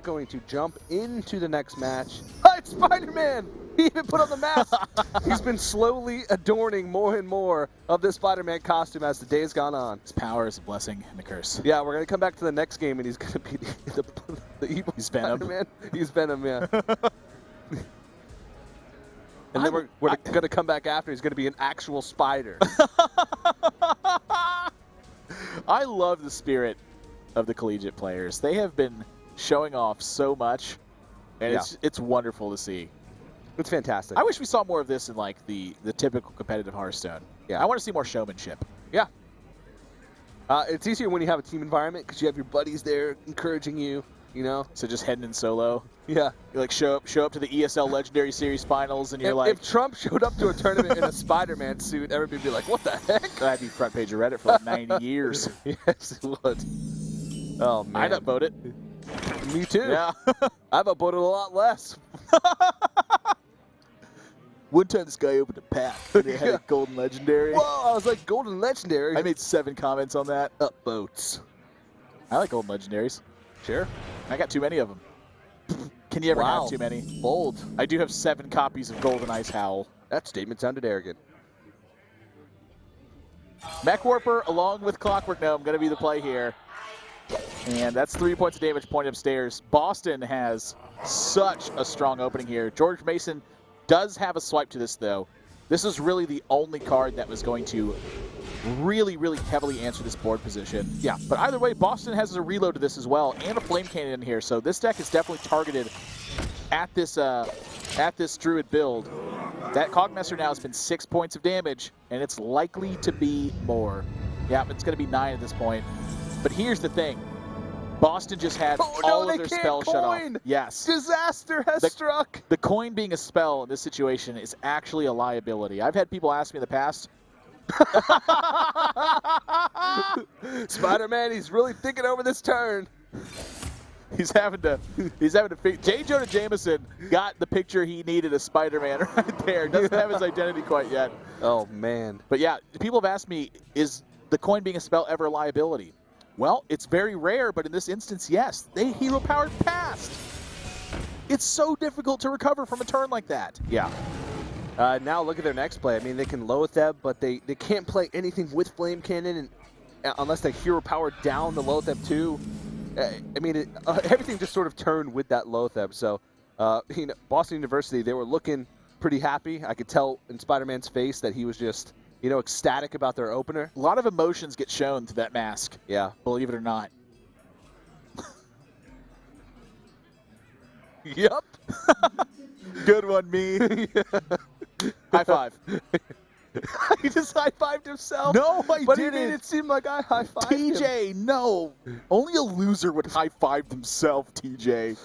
going to jump into the next match. Oh, it's Spider-Man! He even put on the mask! He's been slowly adorning more and more of this Spider-Man costume as the day's gone on. His power is a blessing and a curse. Yeah, we're going to come back to the next game, and he's going to be the evil He's Venom. Spider-Man. He's Venom, yeah. And then we're going to come back after. He's going to be an actual spider. I love the spirit of the collegiate players. They have been showing off so much, and it's wonderful to see. It's fantastic. I wish we saw more of this in like the typical competitive Hearthstone. Yeah. I want to see more showmanship. Yeah. It's easier when you have a team environment because you have your buddies there encouraging you, you know? So just heading in solo. Yeah. You like show up to the ESL Legendary Series finals, and you're if Trump showed up to a tournament in a Spider-Man suit, everybody would be like, what the heck? That'd be front page of Reddit for like 90 years. Yes, it would. Oh, man. I'd upvote it. Me too. Yeah. I've upvoted a lot less. One time this guy opened a pack and it had a golden legendary. Whoa, I was like, golden legendary? I made 7 comments on that. Upvotes. I like golden legendaries. Sure. I got too many of them. Can you ever have too many? Bold. I do have 7 copies of Golden Ice Howl. That statement sounded arrogant. Mech Warper along with Clockwork Gnome going to be the play here. And that's 3 points of damage pointed upstairs. Boston has such a strong opening here. George Mason does have a swipe to this, though. This is really the only card that was going to really, really heavily answer this board position. Yeah, but either way, Boston has a reload to this as well, and a Flame Cannon in here. So this deck is definitely targeted at this Druid build. That Cogmaster now has been 6 points of damage, and it's likely to be more. Yeah, it's going to be 9 at this point. But here's the thing. Boston just had all of their spells shut off. Yes. Disaster has struck. The coin being a spell in this situation is actually a liability. I've had people ask me in the past. Spider-Man, he's really thinking over this turn. He's having to figure. J. Jonah Jameson got the picture he needed of Spider-Man right there. Doesn't have his identity quite yet. Oh, man. But yeah, people have asked me, is the coin being a spell ever a liability? Well, it's very rare, but in this instance, yes. They hero-powered past. It's so difficult to recover from a turn like that. Yeah. Now look at their next play. I mean, they can Loatheb, but they can't play anything with Flame Cannon unless they hero-power down the Loatheb too. I mean, everything just sort of turned with that Loatheb. So, you know, Boston University, they were looking pretty happy. I could tell in Spider-Man's face that he was just, you know, ecstatic about their opener. A lot of emotions get shown through that mask. Yeah. Believe it or not. Yep. Good one, me. High five. He just high-fived himself. No, I but didn't. He made it seem like I high-fived him. TJ, no. Only a loser would high-five himself, TJ.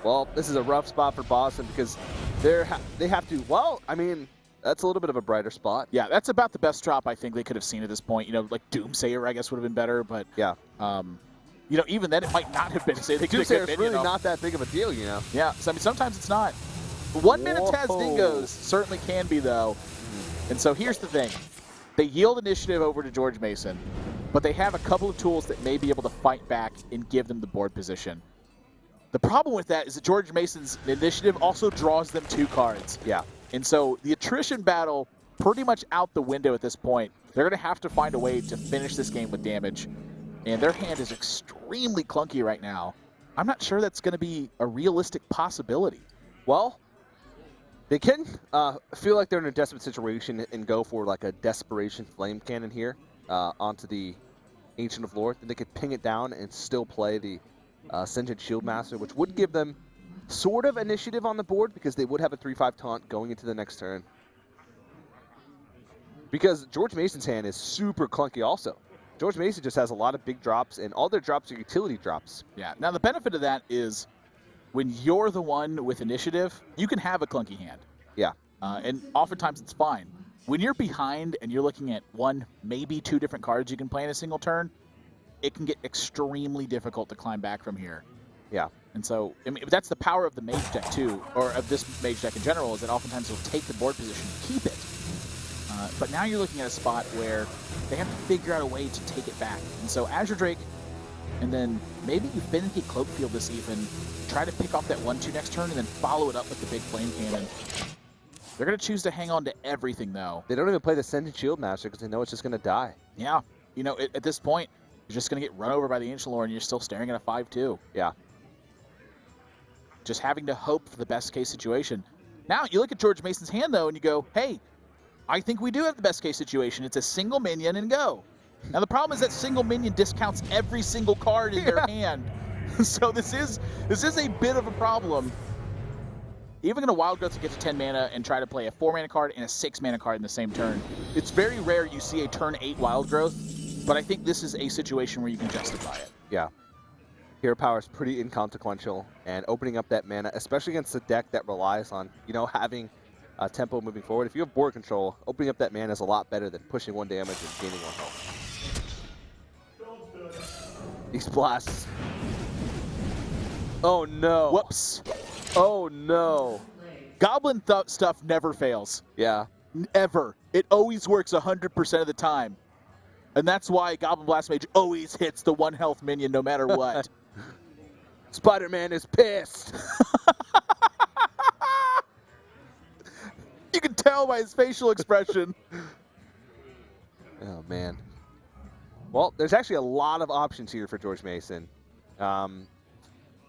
Well, this is a rough spot for Boston because they have to, well, I mean, that's a little bit of a brighter spot. Yeah, that's about the best drop I think they could have seen at this point. You know, like Doomsayer, I guess, would have been better, but yeah. You know, even then it might not have been. Doomsayer's really not that big of a deal, you know. Yeah, so, I mean, sometimes it's not. 1 minute Taz Dingos certainly can be, though. And so here's the thing. They yield initiative over to George Mason, but they have a couple of tools that may be able to fight back and give them the board position. The problem with that is that George Mason's initiative also draws them 2 cards. Yeah. And so the attrition battle pretty much out the window at this point. They're going to have to find a way to finish this game with damage. And their hand is extremely clunky right now. I'm not sure that's going to be a realistic possibility. Well, they can feel like they're in a desperate situation and go for like a desperation Flame Cannon here onto the Ancient of Lore. Then they could ping it down and still play the Sentient Shieldmaster, which would give them sort of initiative on the board because they would have a 3/5 taunt going into the next turn. Because George Mason's hand is super clunky also. George Mason just has a lot of big drops, and all their drops are utility drops. Yeah. Now, the benefit of that is when you're the one with initiative, you can have a clunky hand. Yeah. And oftentimes it's fine. When you're behind and you're looking at 1, maybe 2 different cards you can play in a single turn, it can get extremely difficult to climb back from here. Yeah. And so, I mean, that's the power of the Mage deck, too, or of this Mage deck in general, is that oftentimes you'll take the board position and keep it. But now you're looking at a spot where they have to figure out a way to take it back. And so Azure Drake and then maybe you Finicky Cloakfield this even, try to pick off that 1-2 next turn, and then follow it up with the big Flame Cannon. They're going to choose to hang on to everything, though. They don't even play the Sending Shield Master because they know it's just going to die. Yeah. You know, at this point, you're just going to get run over by the Ancient Lore, and you're still staring at a 5-2. Yeah. Just having to hope for the best case situation. Now, you look at George Mason's hand, though, and you go, hey, I think we do have the best case situation. It's a single minion and go. Now, the problem is that single minion discounts every single card in their hand. So this is a bit of a problem. Even in a Wild Growth to get to 10 mana and try to play a 4-mana card and a 6-mana card in the same turn. It's very rare you see a turn 8 Wild Growth, but I think this is a situation where you can justify it. Yeah. Hero power is pretty inconsequential, and opening up that mana, especially against a deck that relies on, you know, having tempo moving forward. If you have board control, opening up that mana is a lot better than pushing 1 damage and gaining 1 health. These blasts. Oh no. Whoops. Oh no. Goblin stuff never fails. Yeah. Ever. It always works 100% of the time. And that's why Goblin Blast Mage always hits the 1 health minion no matter what. Spider-Man is pissed. You can tell by his facial expression. Oh, man. Well, there's actually a lot of options here for George Mason.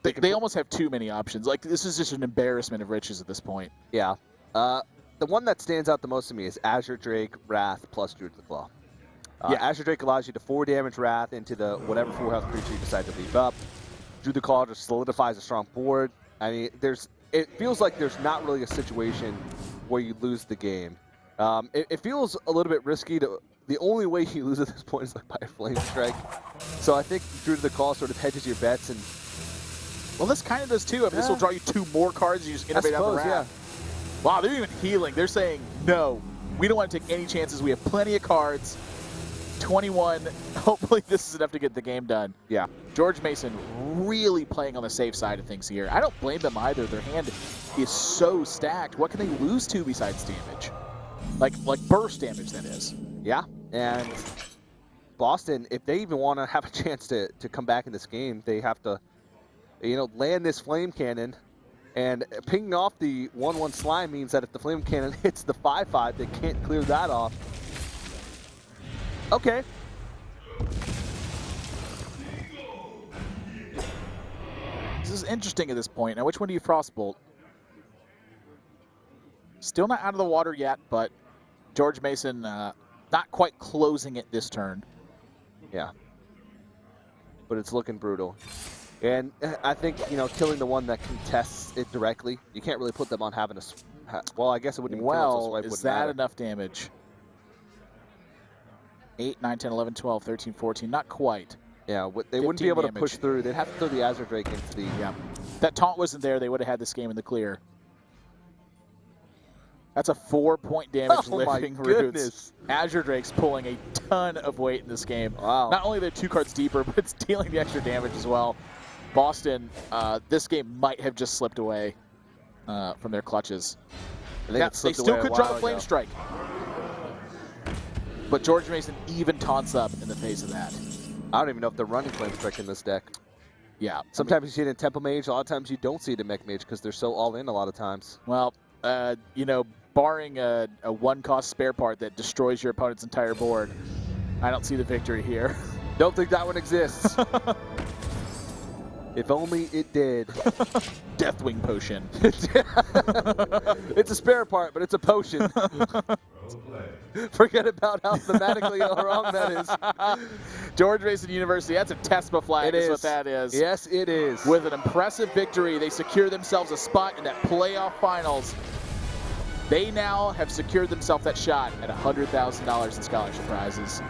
They almost have too many options. Like, this is just an embarrassment of riches at this point. Yeah. The one that stands out the most to me is Azure Drake, Wrath, plus Druid of the Claw. Yeah. Azure Drake allows you to 4 damage Wrath into the whatever 4 health creature you decide to leave up. Druid of the Claw just solidifies a strong board. I mean, it feels like there's not really a situation where you lose the game. It feels a little bit risky. The only way you lose at this point is like by a Flame Strike. So I think Druid of the Claw sort of hedges your bets. And well, this kind of does too. I mean, this will draw you 2 more cards. You just innovate out the Wrath. Yeah. Wow, they're even healing. They're saying, no, we don't want to take any chances. We have plenty of cards. 21. Hopefully this is enough to get the game done. Yeah. George Mason really playing on the safe side of things here. I don't blame them either. Their hand is so stacked. What can they lose to besides damage? Like burst damage, that is. Yeah, and Boston, if they even want to have a chance to come back in this game, they have to, you know, land this Flame Cannon. And pinging off the 1/1 slime means that if the Flame Cannon hits the 5/5, they can't clear that off. Okay. This is interesting at this point. Now, which one do you Frostbolt? Still not out of the water yet, but George Mason not quite closing it this turn. Yeah. But it's looking brutal. And I think, you know, killing the one that contests it directly, you can't really put them on having a... Well, I guess it wouldn't even kill it, so swipe is wouldn't that matter. enough damage? 8, 9, 10, 11, 12, 13, 14. Not quite. Yeah, they wouldn't be able damage. to push through. They'd have to throw the Azure Drake into the... Yeah. If that taunt wasn't there, they would have had this game in the clear. That's a 4-point damage lifting Roots. Azure Drake's pulling a ton of weight in this game. Wow. Not only are they 2 cards deeper, but it's dealing the extra damage as well. Boston, this game might have just slipped away from their clutches. They still could draw a Flame Strike. But George Mason even taunts up in the face of that. I don't even know if they're running Flame Strike in this deck. Yeah. Sometimes you see it in Temple Mage, a lot of times you don't see it in Mech Mage because they're so all in a lot of times. Well, you know, barring a 1-cost spare part that destroys your opponent's entire board, I don't see the victory here. Don't think that one exists. If only it did. Deathwing Potion. It's a spare part, but it's a potion. Forget about how thematically wrong that is. George Mason University, that's a TeSPA flag is what that is. Yes, it is. With an impressive victory, they secure themselves a spot in that playoff finals. They now have secured themselves that shot at $100,000 in scholarship prizes.